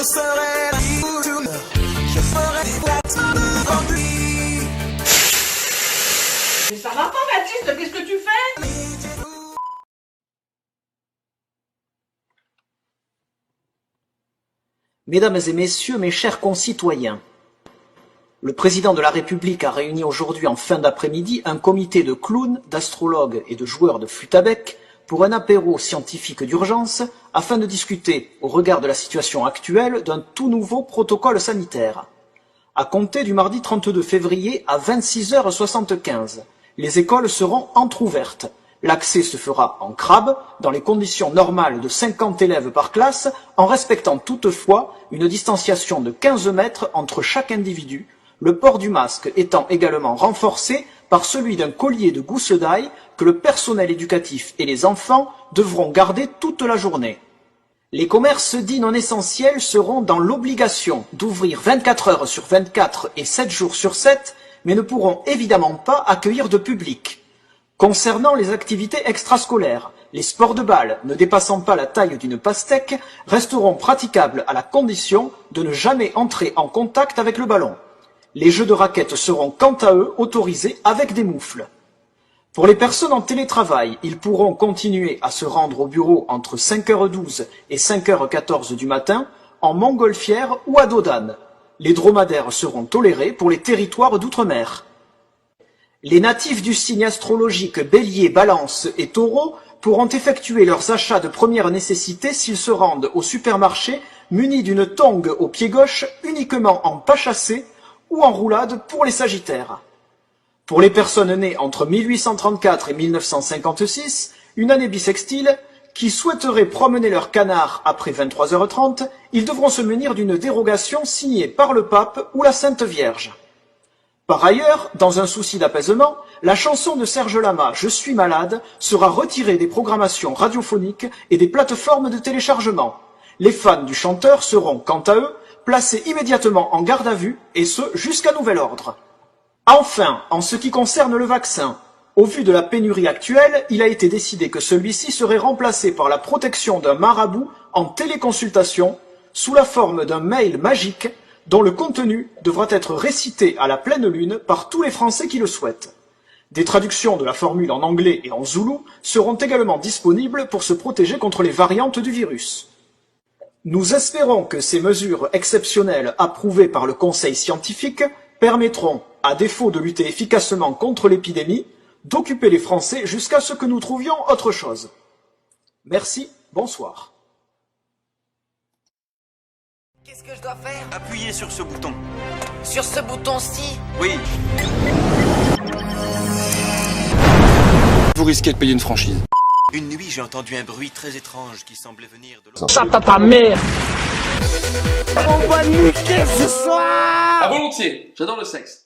serai là pour tout. Je ferai la de lui. Mais ça va pas, Baptiste, qu'est-ce que tu fais? Mesdames et messieurs, mes chers concitoyens, le président de la République a réuni aujourd'hui en fin d'après-midi un comité de clowns, d'astrologues et de joueurs de flûte à bec pour un apéro scientifique d'urgence afin de discuter, au regard de la situation actuelle, d'un tout nouveau protocole sanitaire. À compter du mardi 32 février à 26h75, les écoles seront entrouvertes. L'accès se fera en crabe, dans les conditions normales de 50 élèves par classe, en respectant toutefois une distanciation de 15 mètres entre chaque individu, le port du masque étant également renforcé par celui d'un collier de gousse d'ail que le personnel éducatif et les enfants devront garder toute la journée. Les commerces dits non essentiels seront dans l'obligation d'ouvrir 24 heures sur 24 et 7 jours sur 7, mais ne pourront évidemment pas accueillir de public. Concernant les activités extrascolaires, les sports de balle ne dépassant pas la taille d'une pastèque resteront praticables à la condition de ne jamais entrer en contact avec le ballon. Les jeux de raquettes seront quant à eux autorisés avec des moufles. Pour les personnes en télétravail, ils pourront continuer à se rendre au bureau entre 5h12 et 5h14 du matin en montgolfière ou à dos d'âne. Les dromadaires seront tolérés pour les territoires d'outre-mer. Les natifs du signe astrologique Bélier, Balance et Taureau pourront effectuer leurs achats de première nécessité s'ils se rendent au supermarché munis d'une tongue au pied gauche uniquement en pas chassé ou en roulade pour les Sagittaires. Pour les personnes nées entre 1834 et 1956, une année bissextile, qui souhaiteraient promener leur canard après 23h30, ils devront se munir d'une dérogation signée par le pape ou la Sainte Vierge. Par ailleurs, dans un souci d'apaisement, la chanson de Serge Lama « Je suis malade » sera retirée des programmations radiophoniques et des plateformes de téléchargement. Les fans du chanteur seront, quant à eux, placés immédiatement en garde à vue, et ce jusqu'à nouvel ordre. Enfin, en ce qui concerne le vaccin, au vu de la pénurie actuelle, il a été décidé que celui-ci serait remplacé par la protection d'un marabout en téléconsultation, sous la forme d'un mail magique, dont le contenu devra être récité à la pleine lune par tous les Français qui le souhaitent. Des traductions de la formule en anglais et en zoulou seront également disponibles pour se protéger contre les variantes du virus. Nous espérons que ces mesures exceptionnelles approuvées par le Conseil scientifique permettront, à défaut de lutter efficacement contre l'épidémie, d'occuper les Français jusqu'à ce que nous trouvions autre chose. Merci, bonsoir. Qu'est-ce que je dois faire? Appuyez sur ce bouton. Sur ce bouton-ci? Oui. Vous risquez de payer une franchise. Une nuit, j'ai entendu un bruit très étrange qui semblait venir de l'autre. Chante à ta mère! On va niquer ce soir! À volontiers, j'adore le sexe.